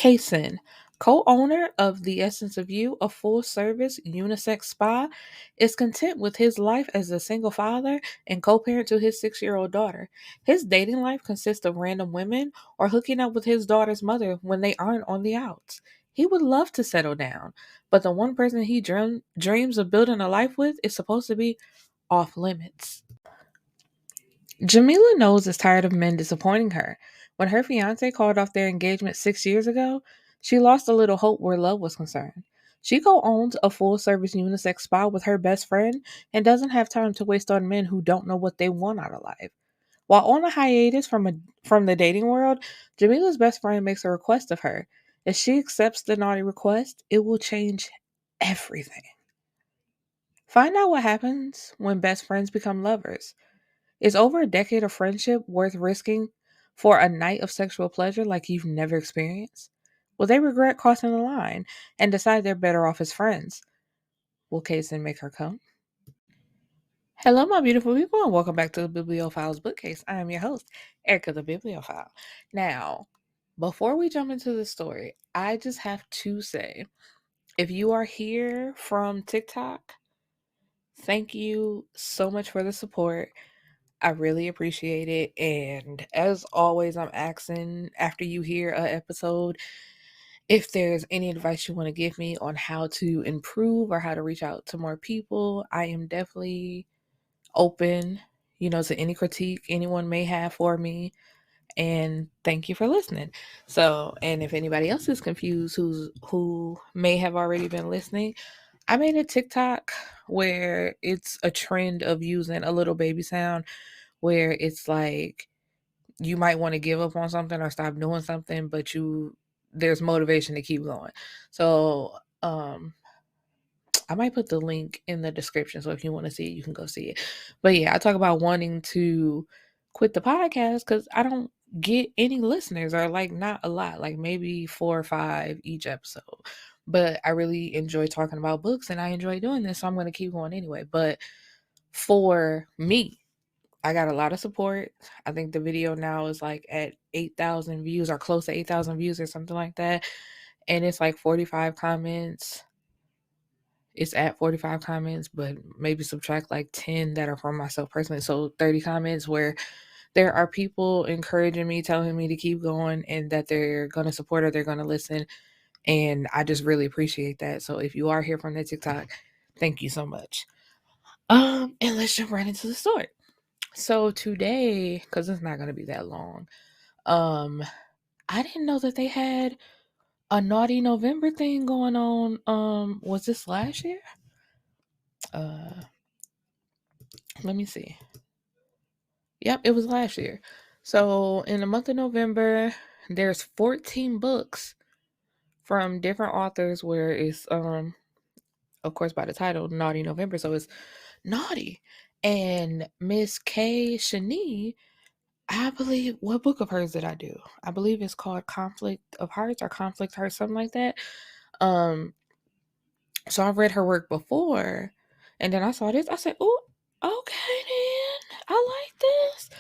Cason, co-owner of The Essence of You, a full-service unisex spa, is content with his life as a single father and co-parent to his 6-year-old daughter. His dating life consists of random women or hooking up with his daughter's mother when they aren't on the outs. He would love to settle down, but the one person he dreams of building a life with is supposed to be off limits. Jamila knows is tired of men disappointing her. When her fiance called off their engagement 6 years ago, she lost a little hope where love was concerned. She co-owns a full-service unisex spa with her best friend and doesn't have time to waste on men who don't know what they want out of life. While on a hiatus from the dating world, Jamila's best friend makes a request of her. If she accepts the naughty request, it will change everything. Find out what happens when best friends become lovers. Is over a decade of friendship worth risking for a night of sexual pleasure like you've never experienced? Will they regret crossing the line and decide they're better off as friends? Will Cason make her come? Hello, my beautiful people, and welcome back to the Bibliophile's Bookcase. I am your host, Erica the Bibliophile. Now, before we jump into the story, I just have to say, if you are here from TikTok, thank you so much for the support. I really appreciate it. And as always, I'm asking after you hear an episode if there's any advice you want to give me on how to improve or how to reach out to more people. I am definitely open, to any critique anyone may have for me. And thank you for listening. So, and if anybody else is confused who may have already been listening, I made a TikTok where it's a trend of using a little baby sound where it's like you might want to give up on something or stop doing something, but there's motivation to keep going. So I might put the link in the description, so if you want to see it, you can go see it. But yeah, I talk about wanting to quit the podcast because I don't get any listeners, or like not a lot, like maybe 4 or 5 each episode. But I really enjoy talking about books and I enjoy doing this, so I'm going to keep going anyway. But for me, I got a lot of support. I think the video now is like at 8,000 views or close to 8,000 views or something like that. And it's like 45 comments. It's at 45 comments, but maybe subtract like 10 that are from myself personally. So 30 comments where there are people encouraging me, telling me to keep going and that they're going to support or they're going to listen. And I just really appreciate that. So if you are here from the TikTok, thank you so much. And let's jump right into the story. So today, because it's not going to be that long, I didn't know that they had a Naughty November thing going on. Was this last year? Let me see. Yep, it was last year. So in the month of November, there's 14 books from different authors where it's of course by the title Naughty November, so it's naughty. And Miss Shanee, I believe, what book of hers did I do? I believe it's called Conflict of Hearts or Conflict Hearts, something like that. So I've read her work before, and then I saw this. I said, "Oh, okay, then I like this."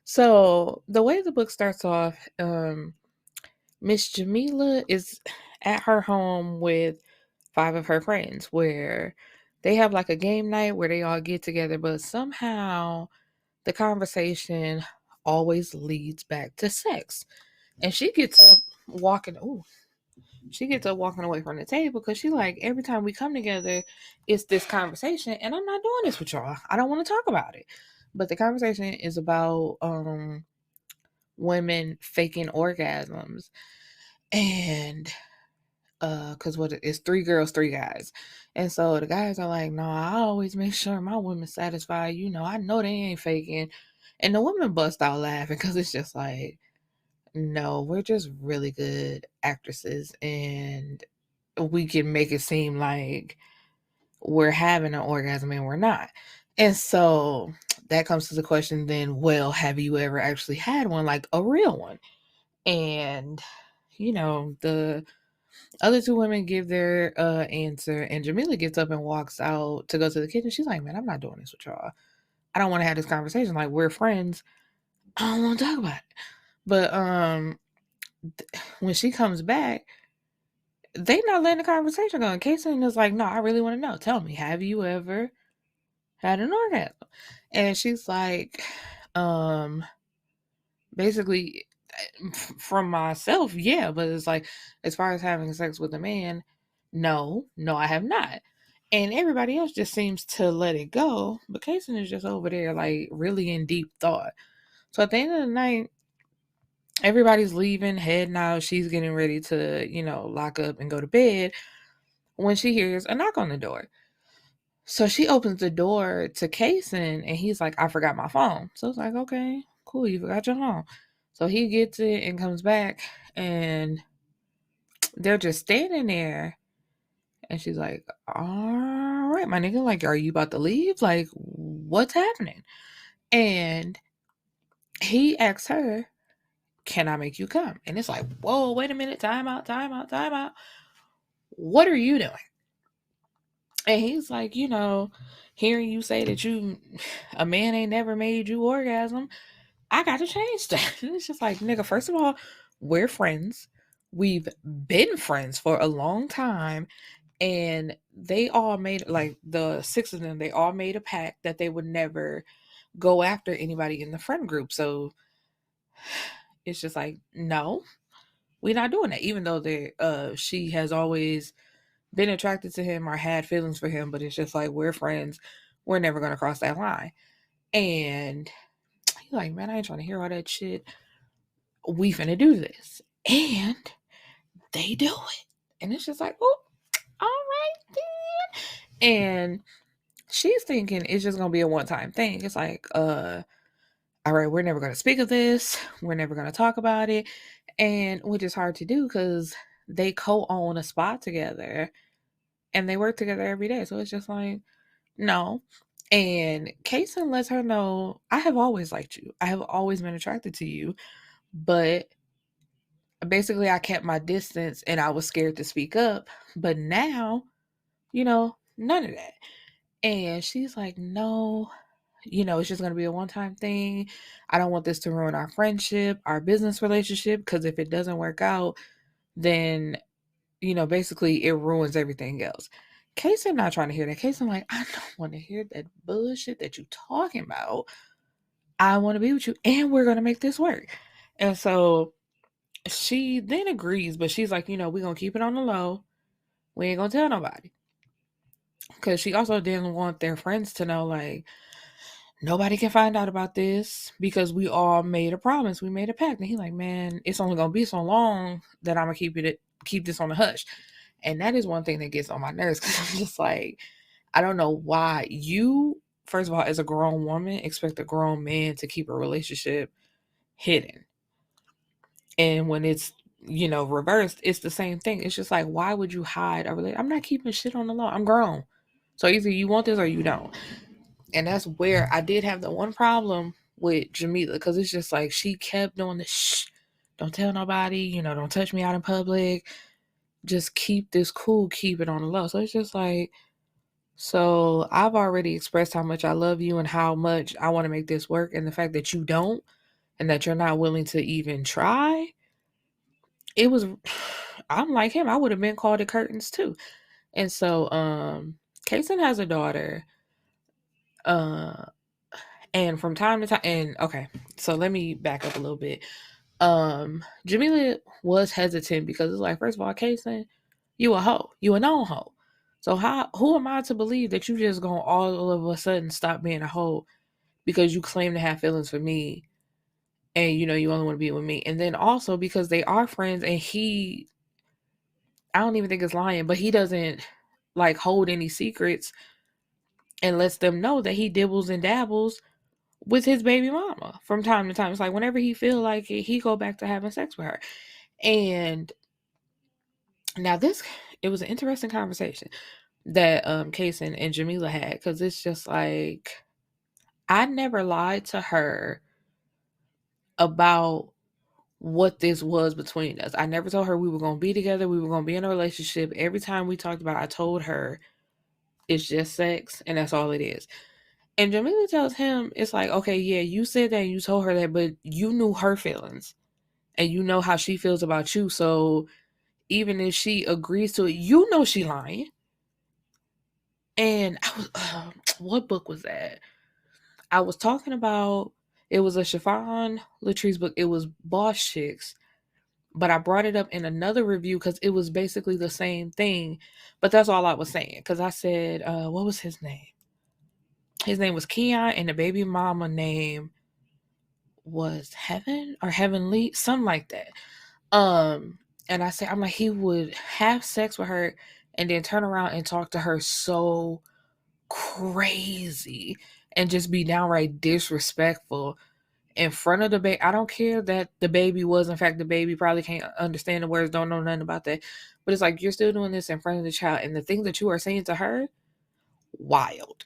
So the way the book starts off, Miss Jamila is at her home with 5 of her friends, where they have like a game night where they all get together, but somehow the conversation always leads back to sex. And she gets up walking away from the table because she like, every time we come together, it's this conversation, and I'm not doing this with y'all. I don't want to talk about it. But the conversation is about women faking orgasms. And because what it's 3 girls, 3 guys. And so the guys are like, no, I always make sure my women satisfied. I know they ain't faking. And the women bust out laughing because it's just like, no, we're just really good actresses and we can make it seem like we're having an orgasm and we're not. And so that comes to the question then, well, have you ever actually had one, like a real one? And, the other 2 women give their answer, and Jamila gets up and walks out to go to the kitchen. She's like, man, I'm not doing this with y'all. I don't want to have this conversation. Like, we're friends. I don't want to talk about it. But when she comes back, they not letting the conversation go. And Cason is like, no, I really want to know. Tell me, have you ever had an orgasm? And she's like, um, basically, from myself, yeah, but it's like, as far as having sex with a man, no, I have not. And everybody else just seems to let it go. But Kason is just over there, like, really in deep thought. So at the end of the night, everybody's leaving, heading out. She's getting ready to, lock up and go to bed when she hears a knock on the door. So she opens the door to Kason, and he's like, I forgot my phone. So it's like, okay, cool, you forgot your phone. So he gets it and comes back, and they're just standing there. And she's like, all right, my nigga, like, are you about to leave? Like, what's happening? And he asks her, can I make you come? And it's like, whoa, wait a minute, time out, time out, time out. What are you doing? And he's like, hearing you say that a man ain't never made you orgasm, I got to change that. And it's just like, nigga, first of all, we're friends. We've been friends for a long time. And they all made, like, the six of them, they all made a pact that they would never go after anybody in the friend group. So it's just like, no, we're not doing that. Even though she has always been attracted to him or had feelings for him, but it's just like, we're friends. We're never going to cross that line. And he's like, man, I ain't trying to hear all that shit. We finna do this. And they do it. And it's just like, oh, all right then. And she's thinking it's just gonna be a one-time thing. It's like, all right, we're never gonna speak of this. We're never gonna talk about it. And which is hard to do because they co-own a spot together and they work together every day. So it's just like, no. And Kason lets her know, I have always liked you. I have always been attracted to you. But basically, I kept my distance and I was scared to speak up. But now, none of that. And she's like, no, it's just going to be a one time thing. I don't want this to ruin our friendship, our business relationship, because if it doesn't work out, then, basically it ruins everything else. Kason not trying to hear that. Kason like, I don't want to hear that bullshit that you talking about. I want to be with you and we're going to make this work. And so she then agrees, but she's like, we're going to keep it on the low. We ain't going to tell nobody. Because she also didn't want their friends to know, like, nobody can find out about this because we all made a promise. We made a pact. And he's like, man, it's only going to be so long that I'm going to keep this on the hush. And that is one thing that gets on my nerves because I'm just like, I don't know why you, first of all, as a grown woman, expect a grown man to keep a relationship hidden. And when it's, reversed, it's the same thing. It's just like, why would you hide a relationship? I'm not keeping shit on the low. I'm grown. So either you want this or you don't. And that's where I did have the one problem with Jamila because it's just like she kept doing the shh, don't tell nobody, don't touch me out in public. Just keep this cool, keep it on the low. So it's just like, so I've already expressed how much I love you and how much I want to make this work. And the fact that you don't and that you're not willing to even try, it was, I'm like him. I would have been called the curtains too. And so, Kason has a daughter. And from time to time, and okay, so let me back up a little bit. Jamila was hesitant because it's like, first of all, Kason, you a hoe, you a known hoe. So who am I to believe that you just gonna all of a sudden stop being a hoe because you claim to have feelings for me, and you only want to be with me, and then also because they are friends, and I don't even think it's lying, but he doesn't like hold any secrets and lets them know that he dibbles and dabbles with his baby mama from time to time. It's like whenever he feel like it, he go back to having sex with her. And now it was an interesting conversation that Kason and Jamila had because it's just like I never lied to her about what this was between us. I never told her we were going to be together, we were going to be in a relationship. Every time we talked about it, I told her it's just sex and that's all it is. And Jamila tells him, it's like, okay, yeah, you said that and you told her that, but you knew her feelings. and you know how she feels about you. So even if she agrees to it, you know she lying. And I was, what book was that? I was talking about, it was a Chiffon Latrice book. It was Boss Chicks, but I brought it up in another review because it was basically the same thing. But that's all I was saying. Because I said, what was his name? His name was Keon, and the baby mama name was Heaven or Heavenly, something like that. And I said, I'm like, he would have sex with her and then turn around and talk to her so crazy and just be downright disrespectful in front of the baby. I don't care that the baby was, in fact, the baby probably can't understand the words, don't know nothing about that. But it's like, you're still doing this in front of the child, and the things that you are saying to her, wild.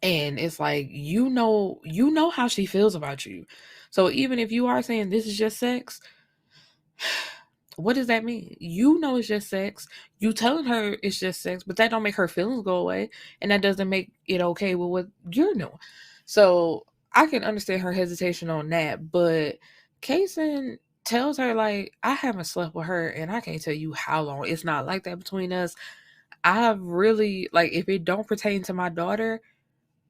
And it's like, you know how she feels about you. So even if you are saying this is just sex, what does that mean? You know it's just sex. You telling her it's just sex, but that don't make her feelings go away, and that doesn't make it okay with what you're doing. So I can understand her hesitation on that, but Cason tells her, like, I haven't slept with her and I can't tell you how long. It's not like that between us. I've really, like, if it don't pertain to my daughter,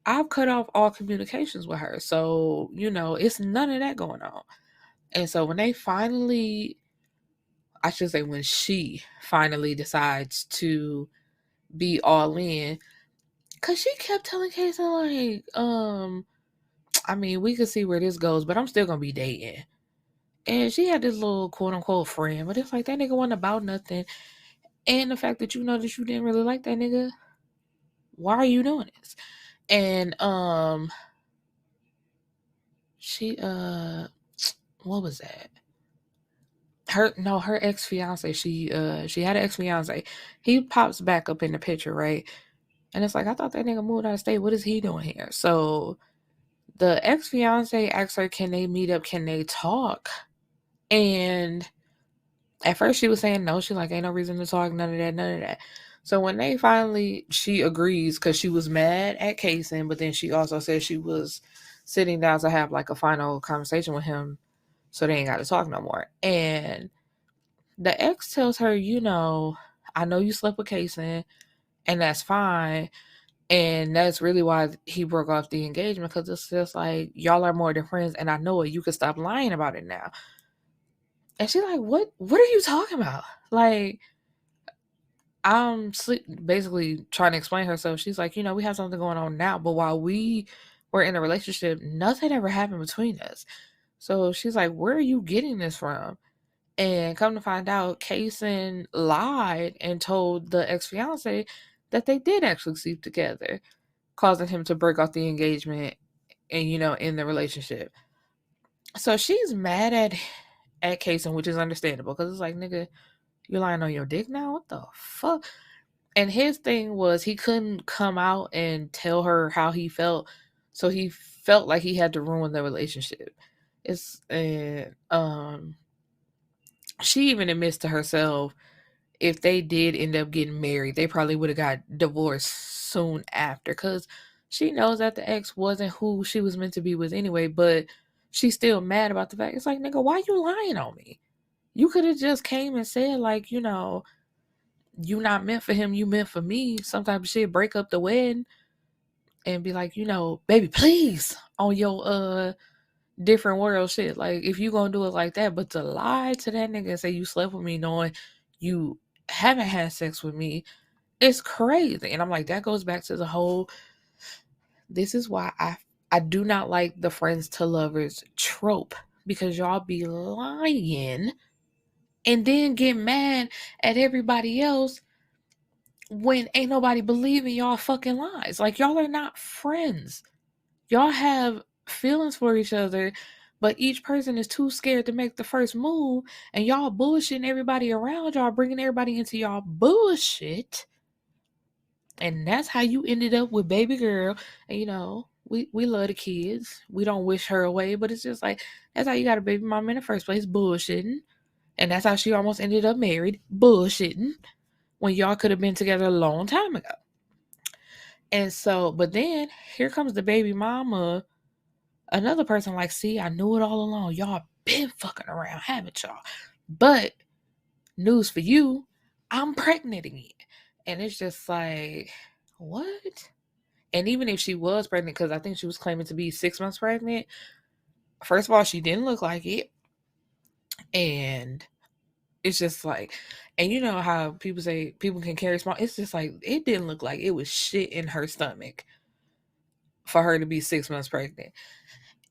I've cut off all communications with her. So, it's none of that going on. And so when they finally, I should say when she finally decides to be all in, cause she kept telling Kason, like, I mean, we could see where this goes, but I'm still gonna be dating. And she had this little quote unquote friend, but it's like that nigga wasn't about nothing. And the fact that you know that you didn't really like that nigga, why are you doing this? And she what was that? Her ex fiance. She had an ex fiance. He pops back up in the picture, right? And it's like, I thought that nigga moved out of state. What is he doing here? So the ex fiance asks her, can they meet up? Can they talk? And at first she was saying no. She like, ain't no reason to talk. None of that. So when they finally, she agrees because she was mad at Cason, but then she also said she was sitting down to have like a final conversation with him, so they ain't got to talk no more. And the ex tells her, I know you slept with Cason, and that's fine. And that's really why he broke off the engagement, because it's just like, y'all are more than friends, and I know it. You can stop lying about it now. And she's like, what are you talking about? Like, I'm basically trying to explain herself. She's like, we have something going on now, but while we were in a relationship, nothing ever happened between us. So she's like, where are you getting this from? And come to find out, Cason lied and told the ex-fiance that they did actually sleep together, causing him to break off the engagement and, in the relationship. So she's mad at Cason, which is understandable, because it's like, nigga, you lying on your dick now? What the fuck? And his thing was, he couldn't come out and tell her how he felt, so he felt like he had to ruin the relationship. She even admits to herself, if they did end up getting married, they probably would have got divorced soon after, because she knows that the ex wasn't who she was meant to be with anyway, but she's still mad about the fact. It's like, nigga, why you lying on me? You could have just came and said, like, you not meant for him, you meant for me. Sometimes shit, break up the wedding and be like, baby, please, on your different world shit. Like, if you gonna do it like that, but to lie to that nigga and say you slept with me knowing you haven't had sex with me, it's crazy. And I'm like, that goes back to the whole, this is why I do not like the friends to lovers trope, because y'all be lying and then get mad at everybody else when ain't nobody believing y'all fucking lies. Like, y'all are not friends. Y'all have feelings for each other, but each person is too scared to make the first move, and y'all bullshitting everybody around y'all, bringing everybody into y'all bullshit. And that's how you ended up with baby girl. And we love the kids. We don't wish her away, but it's just like, that's how you got a baby mom in the first place, bullshitting. And that's how she almost ended up married, bullshitting, when y'all could have been together a long time ago. And so, but then here comes the baby mama, another person like, see, I knew it all along. Y'all been fucking around, haven't y'all? But news for you, I'm pregnant again. And it's just like, what? And even if she was pregnant, because I think she was claiming to be 6 months pregnant, first of all, she didn't look like it. And it's just like, and you know how people say people can carry small, it's just like, it didn't look like it was shit in her stomach for her to be 6 months pregnant.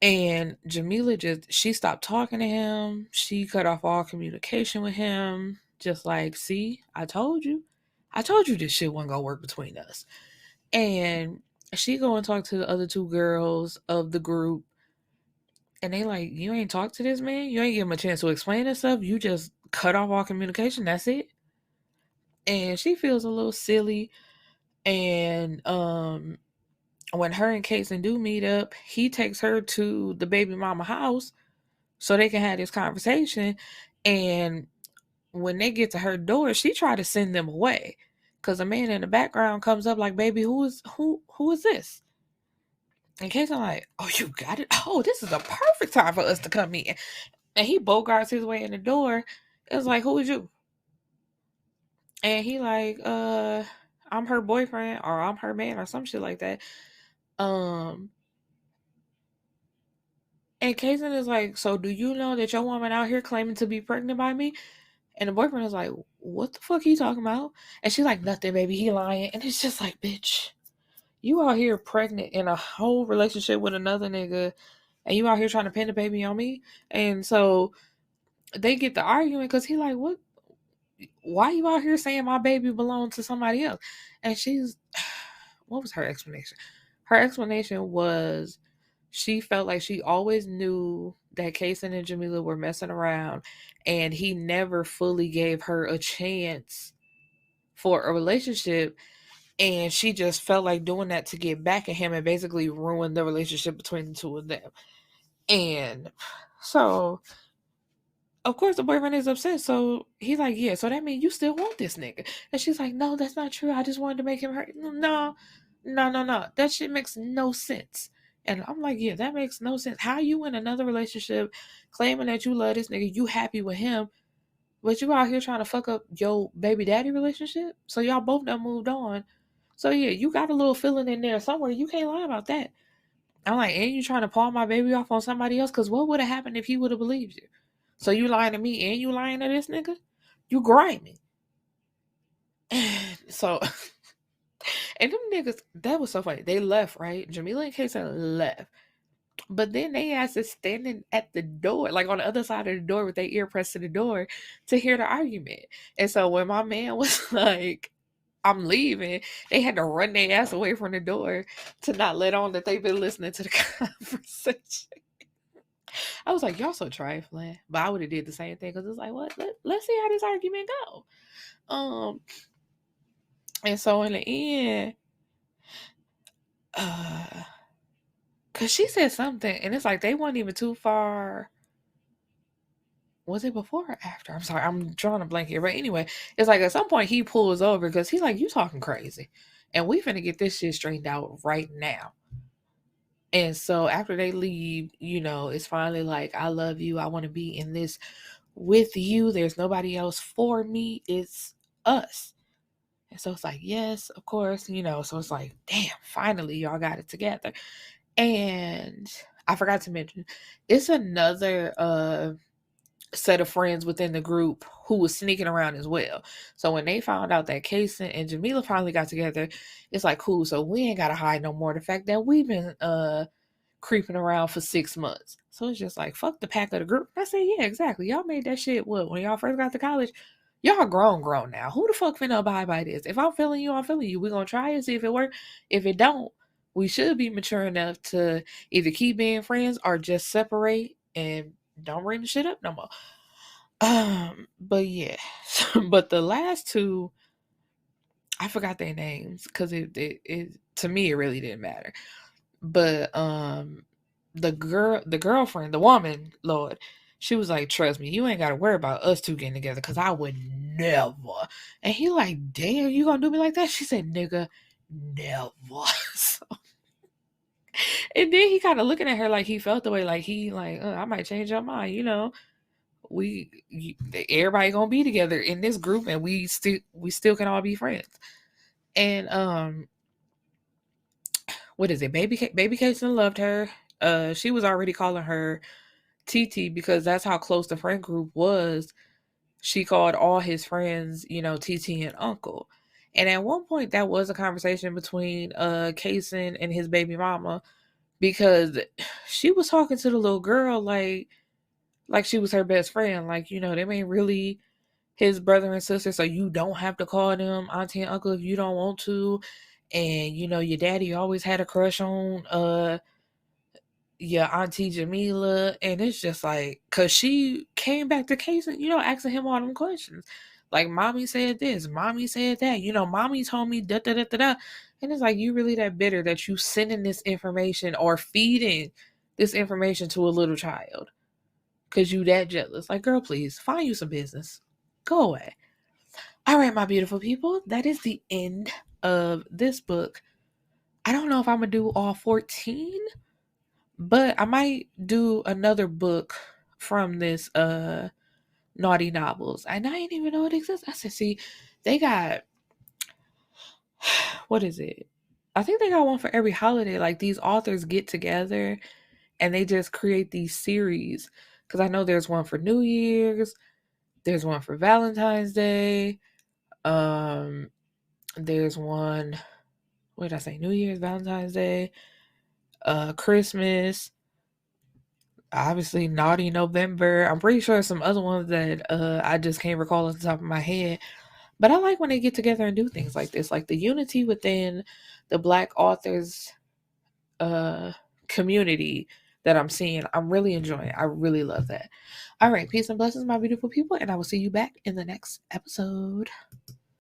And Jamila she stopped talking to him. She cut off all communication with him. Just like, see, I told you. I told you this shit wasn't gonna work between us. And she go and talk to the other two girls of the group. And they like, you ain't talk to this man? You ain't give him a chance to explain himself? You just cut off all communication? That's it? And she feels a little silly. And when her and Cason do meet up, he takes her to the baby mama house so they can have this conversation. And when they get to her door, she tried to send them away because a man in the background comes up like, baby, who is this? In case I'm like, oh, you got it. Oh, this is a perfect time for us to come in. And he bogarts his way in the door. It was like, who is you? And he like, I'm her boyfriend or I'm her man or some shit like that. And Cason is like, so do you know that your woman out here claiming to be pregnant by me? And the boyfriend is like, what the fuck are you talking about? And she's like, nothing, baby, he lying. And it's just like, bitch, you out here pregnant in a whole relationship with another nigga, and you out here trying to pin the baby on me. And so they get the argument because he like, what? Why you out here saying my baby belonged to somebody else? And she's, what was her explanation? Her explanation was she felt like she always knew that Cason and Jamila were messing around, and he never fully gave her a chance for a relationship. And she just felt like doing that to get back at him and basically ruin the relationship between the two of them. And so, of course, the boyfriend is upset. So he's like, yeah, so that means you still want this nigga. And she's like, no, that's not true. I just wanted to make him hurt. No. That shit makes no sense. And I'm like, yeah, that makes no sense. How you in another relationship claiming that you love this nigga, you happy with him, but you out here trying to fuck up your baby daddy relationship? So y'all both done moved on. So yeah, you got a little feeling in there somewhere. You can't lie about that. I'm like, and you trying to pawn my baby off on somebody else? Because what would have happened if he would have believed you? So you lying to me and you lying to this nigga? You grimy. So, and them niggas, that was so funny. They left, right? Jamila and Kason left. But then they ass is standing at the door, like on the other side of the door with their ear pressed to the door to hear the argument. And so when my man was like, I'm leaving, they had to run their ass away from the door to not let on that they've been listening to the conversation. I was like, y'all so trifling. But I would have did the same thing because it's like, what? Let's see how this argument go. And so in the end, cause she said something, and it's like they weren't even too far. Was it before or after? I'm sorry, I'm drawing a blank here. But anyway, it's like at some point he pulls over because he's like, you talking crazy. And we finna get this shit straightened out right now. And so after they leave, it's finally like, I love you. I want to be in this with you. There's nobody else for me. It's us. And so it's like, yes, of course, so it's like, damn, finally y'all got it together. And I forgot to mention, it's another set of friends within the group who was sneaking around as well. So when they found out that Cason and Jamila finally got together, it's like, cool, so we ain't gotta hide no more the fact that we've been creeping around for 6 months. So it's just like, fuck the pack of the group. I said, yeah, exactly. Y'all made that shit when y'all first got to college. Y'all grown now. Who the fuck finna abide by this? If I'm feeling you, I'm feeling you. We're gonna try it, see if it works. If it don't, we should be mature enough to either keep being friends or just separate and don't bring the shit up no more. But yeah. But the last two, I forgot their names because it to me it really didn't matter. But the girlfriend, the woman, Lord, she was like, trust me, you ain't gotta worry about us two getting together because I would never. And he like, damn, you gonna do me like that? She said, nigga, never. So, And then he kind of looking at her like he felt the way, like he like, I might change your mind, everybody gonna be together in this group, and we still can all be friends. And what is it? Baby Cason loved her. She was already calling her TT because that's how close the friend group was. She called all his friends, TT and Uncle. And at one point, that was a conversation between Cason and his baby mama, because she was talking to the little girl like she was her best friend. Like, they ain't really his brother and sister, so you don't have to call them auntie and uncle if you don't want to. And your daddy always had a crush on your auntie Jamila. And it's just like, cause she came back to Case, asking him all them questions. Like, mommy said this, mommy said that, mommy told me da da da da da. And it's like, you really that bitter that you sending this information or feeding this information to a little child because you that jealous. Like, girl, please find you some business. Go away. All right, my beautiful people, that is the end of this book. I don't know if I'm gonna do all 14, but I might do another book from this Naughty Novels. And I didn't even know it exists. I said, see, they got what is it? I think they got one for every holiday. Like, these authors get together and they just create these series. Because I know there's one for New Year's, there's one for Valentine's Day, there's one, what did I say? New Year's, Valentine's Day, Christmas, obviously Naughty November. I'm pretty sure some other ones that I just can't recall off the top of my head. But I like when they get together and do things like this, like the unity within the Black authors community that I'm seeing. I'm really enjoying. I really love that. All right, peace and blessings, my beautiful people, and I will see you back in the next episode.